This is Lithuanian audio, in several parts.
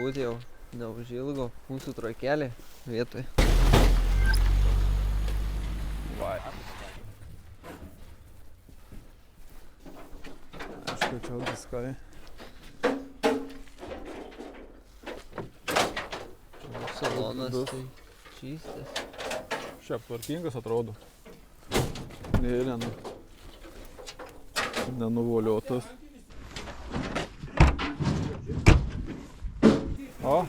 būti jau neužilgo mūsų trojkelė vietoj. Vai. Aišku, čia viskai. Salonas tai čystas. Šiaip tvarkingas atrodo. Nenuvoliotas. O,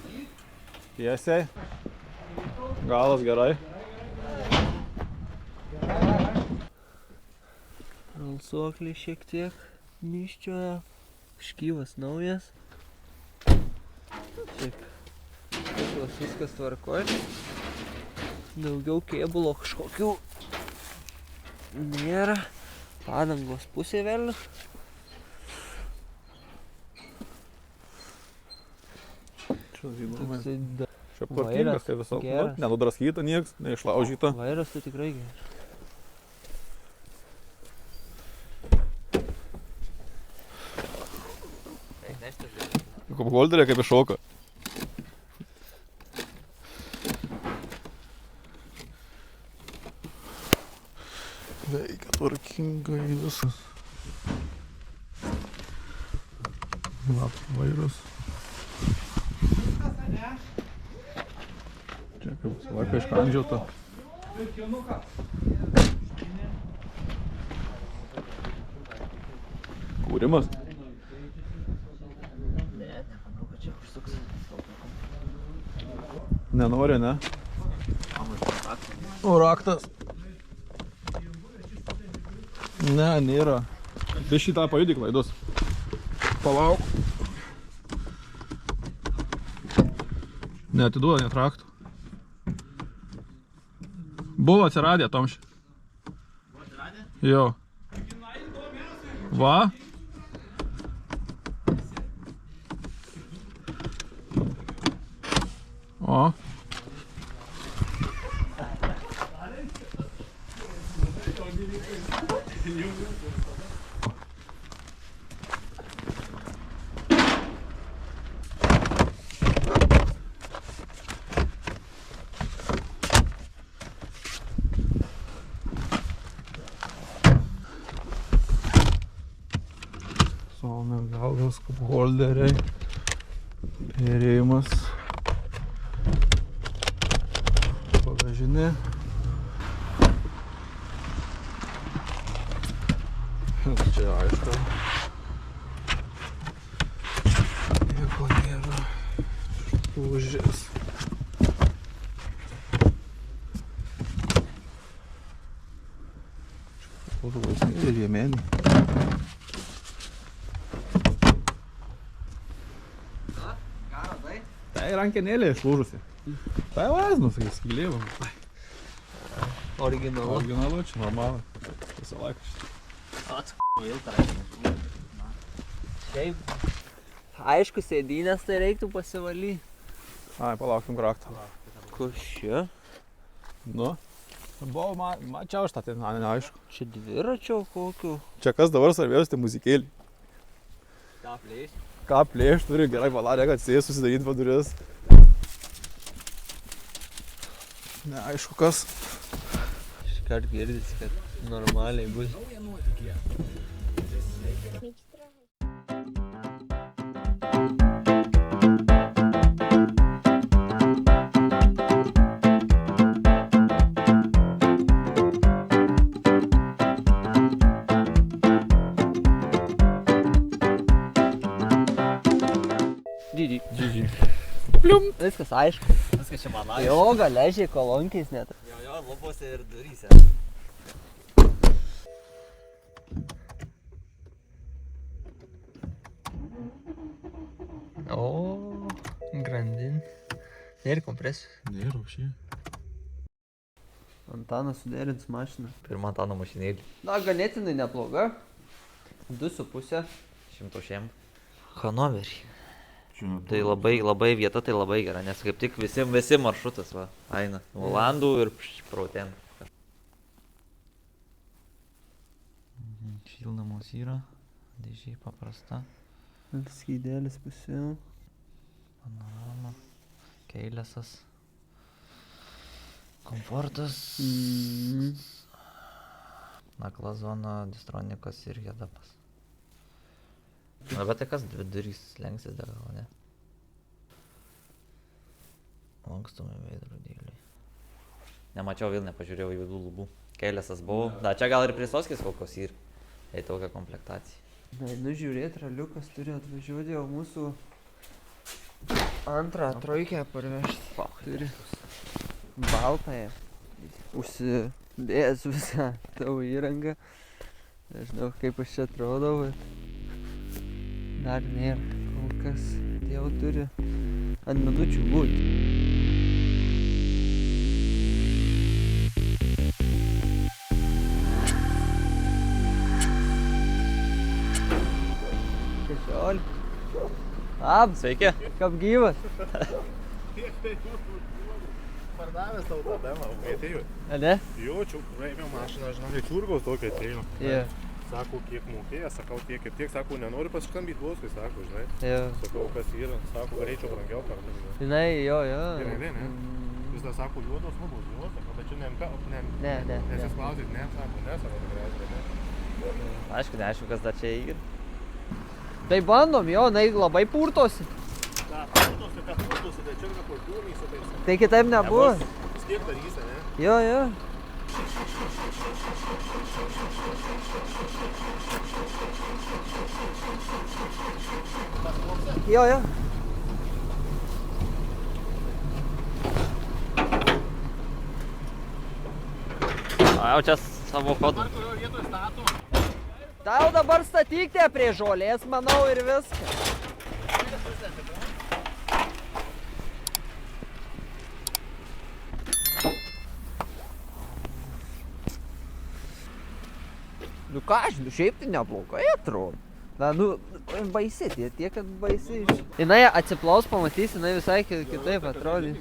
tiesiai. Galas gerai. Alsuoklį šiek tiek myščioja. Škyvas naujas. Šiaip viskas tvarkoj. Daugiau kėbulo kažkokių nėra. Padangos pusė velnio. Šiaip tvarkingas, tai visą nenudraskyta nieks, neišlaužyta. Vairas tai tikrai geras. Kaip holderė, kaip iššoka. Veikia tvarkingai visas. Vairas. Čia kaip visą laiką iškandžiota. Kūrimas. Nenori, ne? O raktas. Ne, nėra. Tai šitą pajudyk laidus. Palauk. Neatiduoda net raktų. Buvo atsiradę, Tomši. Buvo atsiradę? Jo. Va. O. Suomio galvos kaip holderiai. Perėjimas. Bagažinė. Čia aišku. Nieko nėra. Lūžės. Ir rėmenį. Tai rankenėlė išlūžusi. Tai vaznu, sakys, skylė. Originalu. Originalu, čia normalu. Visą laiką šitą. Šiaip, aišku, sėdynės tai reiktų pasivalyti. Ai, palauktum raktą. Kas čia? Nu? Buvo, mačiau aš tą, tai neaišku. Čia dviračio kokiu? Čia kas dabar svarbiausia, tai muzikėlį. Ką plėš? Ką plėš, turi gerai palarę, kad sės susidaryti paduris. Neaišku kas. Iškart girdis, kad normaliai bus. GG. Plium. Viskas aišku. Viskas čia man aišku. Jo, galežiai kolonkiais net. Jo, lubose ir duryse. O, grandin. Nėra kompresijos. Nėra, šį. Antanas suderins mašiną. Pirma Antano mašinėlį. Na, ganėtinai nebloga. 2,5. 100 šiem. Hanoverį. Tai labai vieta, tai labai gera, nes kaip tik visi maršrutas va, eina. Olandų ir prautėm. Šildomos yra, dėžiai paprasta. Skydėlis pusiau. Panorama. Keilesas. Komfortas. Nakla zona, distronikas ir hedapas. Na, bet tai kas vidurys lenksis dar gal, ne? Lankstomi veidrodėliai. Nemačiau vėl, nepažiūrėjau į vidų lubų. Keilesas buvo. Da, čia gal ir prisoskis kokios ir. Tai tokia komplektacija. Na, žiūrėt, raliukas turi atvažiuoti, o mūsų antrą trojkę parvežti. Turi baltąją. Užsidėjęs visą tavo įrangą. Nežinau, kaip aš čia atrodau, bet dar nėra. Kol kas jau turi ant minučių būti. Labas. Sveiki. Kaip gyvas? Pardavęs tau tą bemą, atėjau. Ne? Jaučiu, praėmiau mašiną, žinai, Turgaus tokio atėjau. Sako, kiek mokėjo, sakau, tiek ir tiek, sako, nenoriu pasiskambyti Voskui, sako, žinai. Sakau, kas yra, sako, galėčiau brangiau pardavti. Žinai, jo. Gerai, ne? Vis dar sako, juodos lubos, sako, bet čia ne. Nesisklausyt, ne, sako, tikrai, ne. Aišku, neaišku, kas dar čia yra. Tai bandom, jo, labai purtosi. Da, purtosi, bet čia yra kur dūmysi, tai sako. Tai kitaip nebuvo? Vis tiek darysi, ne? Jo. Jo. A, jau čia savo kodu. Kurioje vietoje stato? Tau dabar statyk te prie žolės, manau, ir viskas. Nu ką, šiaip tai neblogai atrodo. Na, baisi, tiek, kad baisi. Jinai atsiplaus, pamatys, jinai visai kitaip atrodys.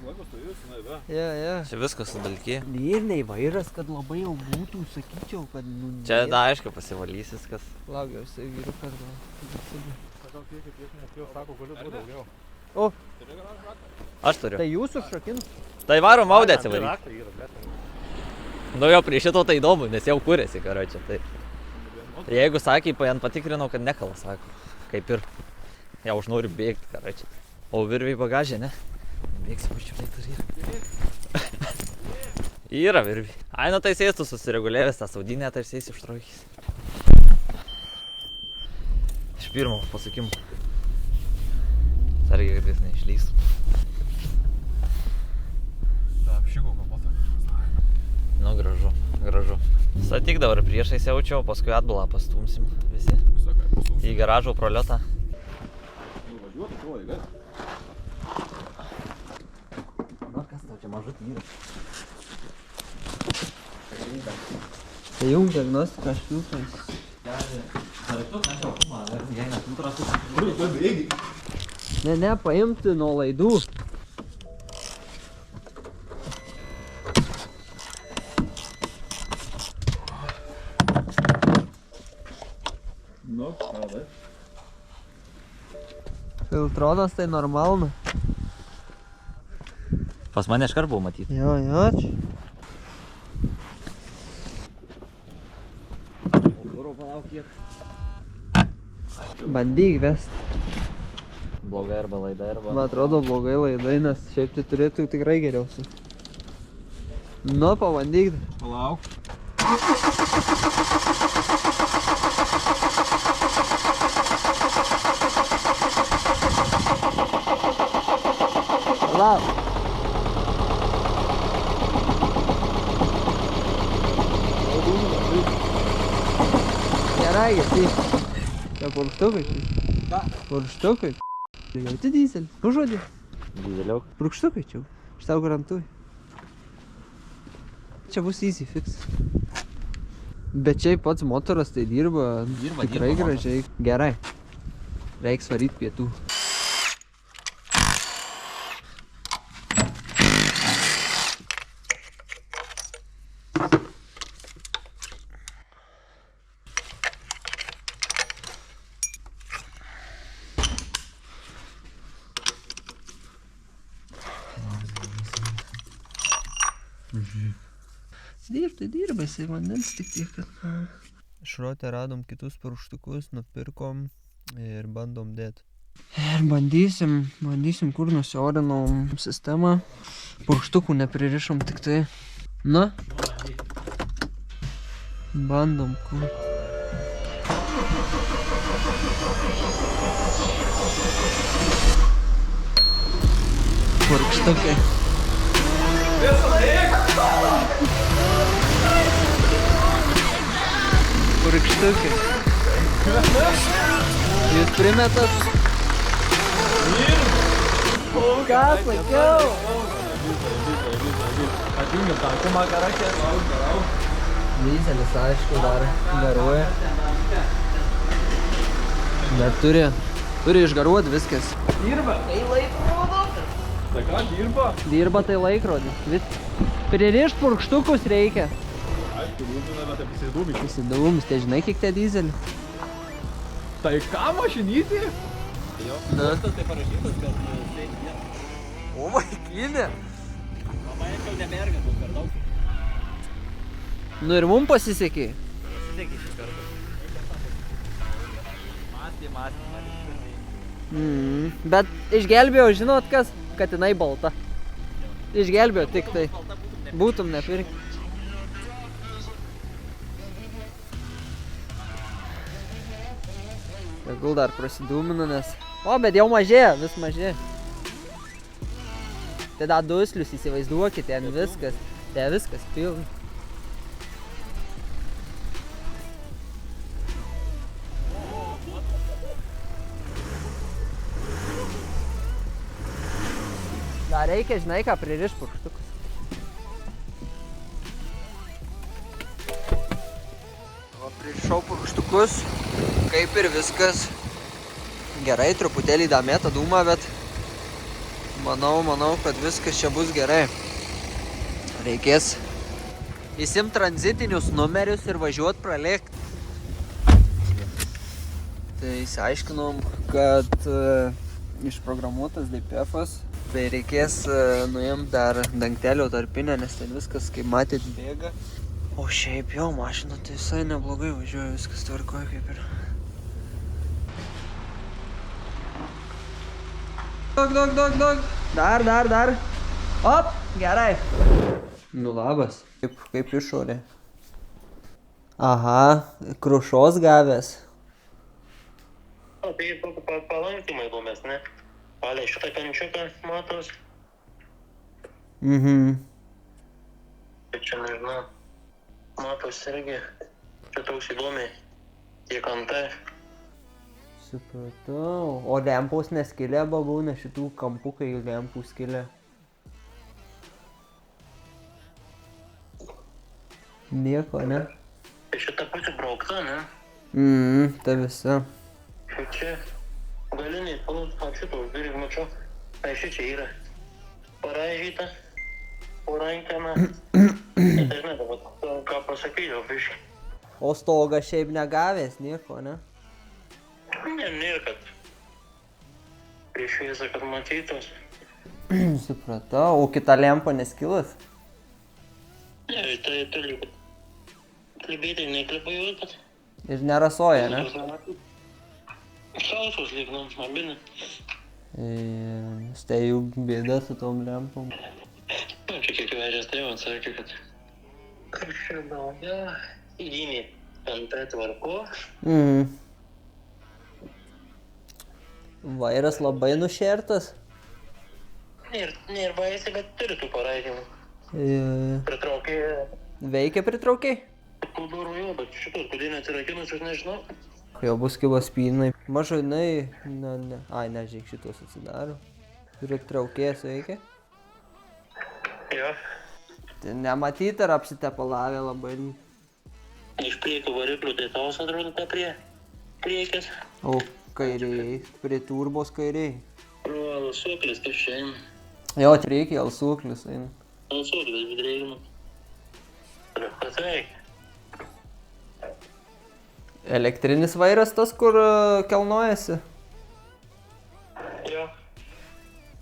Jo. Čia viskas sudalkė. Ir nei vairas, kad labai jau būtų, sakyčiau, kad... Čia, da, aišku, pasivalys viskas. Laukiau, jisai vyrukas gal. Sakau, tiek mokėjau, sako, galiu būti daugiau. O, Aš turiu. tai jūsų šakins? Tai varom maudė atsivaryti. Raktai yra, bet... Nu jo, prie šito tai įdomu, nes jau kūrėsi, karočią. Tai. Jeigu sakė, ant patikrinau, kad nekala, sako. Kaip ir. Jau aš noriu bėgti, karočią. O virviai bagažė, ne? Bėgsi pačiulai tur yra. Yra virviai. Ai, nu tai sėstų susireguliavęs tą saudinę, tai sėsi užtraukys. Iš pirmo pasakymų. Sargiai, kad jis neišlystų. Apšygo kapotą. Nu, gražu. Statyk dabar priešais jaučiau, paskui atbalą pastumsim visi. Į garažo proliotą. Nuvažiuotų tuo įgai. Na, kas tau čia mažutį yra? Tai jum diagnostika filtrais. Ne, paimti nuo laidų. Nu, ką, Filtronas tai normalna. Pas mane iškart buvo matyti. Jo, čia. Bandyk vest. Blogai arba laida, arba... Man atrodo blogai laidai, nes šiaip tai turėtų tikrai geriausiai. Nu, pabandyk. Palauk. Palauk. Gerai, tai. Čia purkštukai. Ką? Purkštukai. Jauti dyzelį. Užuodė. Dideliau. Purkštukai čia. Aš tau garantuoju. Čia bus easy fix. Bet čia pats motoras tai dirba tikrai dirba gražiai. Gerai. Reiks varyt pietų. Dirba, jisai vandens tik tiek, kad... Šrotę radom kitus purkštukus, nupirkom ir bandom dėti. Ir bandysim, kur nusiorinom sistemą. Purkštukų nepririšom tik tai. Na? Bandom, kur. Purkštukai. Purkštukai. Jūs primetat? Ką sakiau? Atjungiam tą kumą karakterį. Dizelis, aišku, dar garuoja. Bet turi išgaruot viskas. Dirba. Tai laikrodis. Tai ką, dirba? Dirba tai laikrodis. Pririšt purkštukus reikia. Aišku, būtina, bet apsidūmyti. Įsidūmis, tai žinai, kiek tie dizelį? Tai ką, mašinyti? Jo, postas tai parašytas, kad tai nėra. O, vaikinė. Mama jau nemerga, bus per daug. Nu ir mum pasisekė. Pasisekė šį kartą. Mąstė. Bet išgelbėjau, žinot kas? Kad jinai balta. Išgelbėjau tik tai. Būtum nepirk. Tegul dar prasidūmina, nes... O, bet jau mažėja, vis mažėja. Tai da duslius įsivaizduokit, ten viskas. Tai viskas pilna. Dar reikia, žinai, ką pririšt purkštukus. O pririšau purkštukus, kaip ir viskas. Gerai, truputėlį damėta dūma, bet manau, kad viskas čia bus gerai. Reikės įsimt tranzitinius numerius ir važiuot pralėkt. Tai įsiaiškinom, kad išprogramuotas DPF-as. Tai reikės nuimt dar dangtelio tarpinę, nes ten viskas, kaip matėt, bėga. O šiaip jo, mašina tai visai neblogai važiuoja, viskas tvarkoja kaip ir. Daug. Dar. Op, gerai. Nu labas. Kaip išorė. Aha, krušos gavęs. O, tai palankymai įdomesni. Palei šitą kančiuką matos. Tai čia nežinau. Matos irgi. Čia toks įdomiai. Tiek antai. Supratau. O lempos neskilė babūna, šitų kampukai lempų skilė. Nieko, ne? Tai šitą pusę braukta, ne? Ta visa. Čia galiniai, o šito uždėrį mačiau. Tai šičia yra. Paraižyta. Porankena. Tai žinai, dabar ką pasakydžiau, biškai. O stogą šiaip negavęs, nieko, ne? Nėra, kad prieš šviesą, kad matytos. Supratau. O kita lempa neskilas? Ne, tai liūdė. Klibėtai neklipajuot, bet... Ir nerasoja, ne? Sausos lygnam, abinė. Tai jau bėda su tom lempom. Na, čia kiek vežęs tėvą atsakė, kad... Kaip čia daugia, įdynė antai tvarko. Vairas labai nušertas. Nėra baisiai, bet turi tų paraidimų. Pritraukė... Veikia pritraukiai? Kultūrų jau, bet šitos kodėl atsirakinus, aš nežinau. Jau bus kilo spynai. Mažinai... Ne. Ai, nežiūrėk, šitos atsidaro. Pritraukėjas veikia? Jo. Tai nematyt ar apsitepalavę labai. Iš priekio variklių tai taus atrodo ta priekis. O kairiai, prie turbos kairiai. Pro alsuklis kaip šiandien. Jo, reikia alsuklis eina. Alsuklis vidrėjimų. Pasveik. Elektrinis vairas tas, kur kelnojasi? Jo.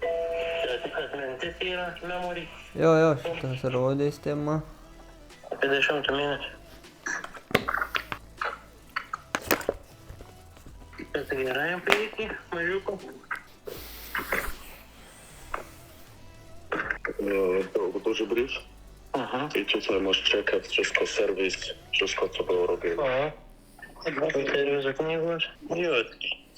Čia tikras Atmintis yra memory. Jo, šitas rodė sistema. Apie 10 minučių. Bet gerai prieki, mažiuko. Duży brief. I tutaj możesz czekać, wszystko serwis, wszystko co było robione. Serviso knygos. Jo,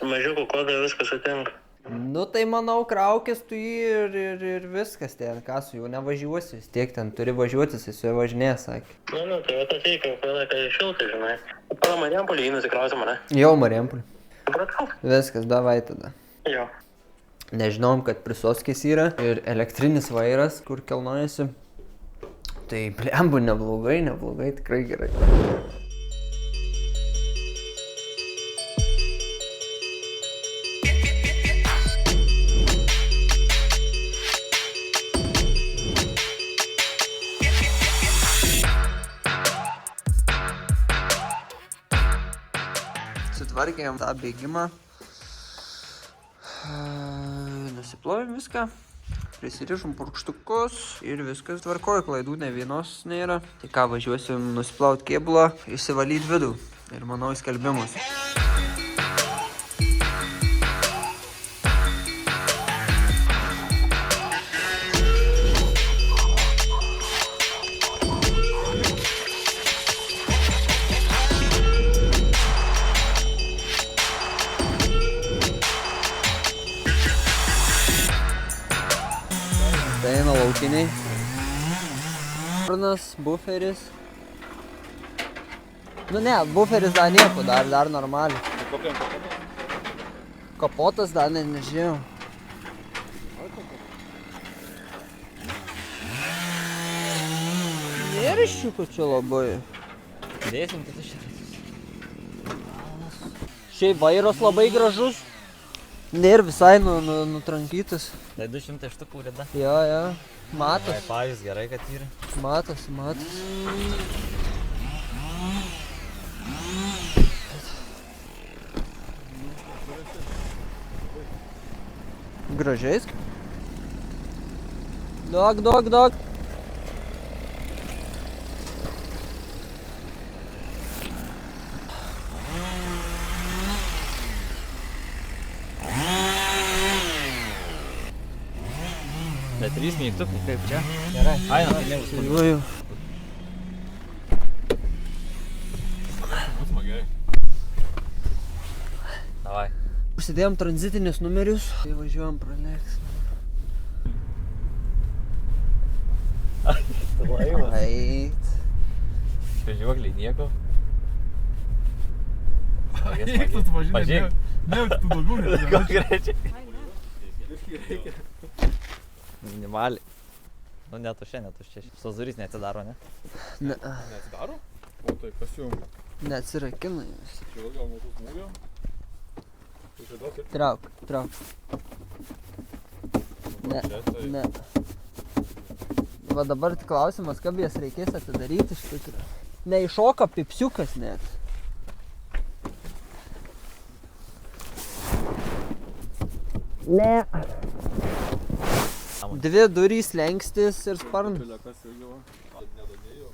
mažiuko kodą viskas atinka. Nu tai manau, kraukis tu jį ir viskas ten, ką su juo nevažiuosi, vis tiek ten turi važiuoti, jis su juo važinės, sakė. Nu, tai va ateikim, kai šiltai, žinai. Pana Marijampolį jį nusikrausim, ne? Jau Marijampolį. Supratau? Viskas, davai tada. Jo. Nežinom, kad prisoskis yra ir elektrinis vairas, kur kelnojasi. Tai blembu neblogai, tikrai gerai. Sutvarkėm tą bėgimą. Nusiplovėm viską. Prisirišom purkštukus ir viskas tvarkoja, klaidų ne vienos nėra. Tai ką, važiuosim nusiplaut kėbulą, išsivalyt vidų ir manau į skelbimus. Tai eina laukiniai. Varnas, buferis. Nu ne, buferis dar nieko, dar normaliai. Kapotas dar nežinau. Nėra šiukų čia labai. Dėsim, tai šiandien. Šiaip vairas labai gražus. Nėra visai nutrankytas. Tai 200 štukų rida. Jo, matos. Pajus gerai, kad yra. Matos. Gražiais. Dog. Tai 3 mygtukai, kaip čia? Gerai. Aina, tai nebus kur. Jo. Smagiai. Davai. Užsidėjom tranzitinius numerius. Tai važiuojam pralėks. Laivas. Ait. Švežiuokliai nieko. Eik tu važinė, Pažiūrėk. ne, tu daugiau nežinai. Gal greičiai? Irgi reikia. Minimaliai. Nu netuščia. Sazurys neatsidaro, ne? Ne, Neatsidaro? O tai kas jums? neatsirakina jis. Čia gal nuo tų smūgio? Tai čia daug ir Trauk. Ne. Va dabar tik klausimas, kaip jas reikės atidaryti iš tikrųjų. Neiššoka pipsiukas net. Ne. 2 durys, lenkstis ir sparnas. Piliakas irgi va. Nedadėjo.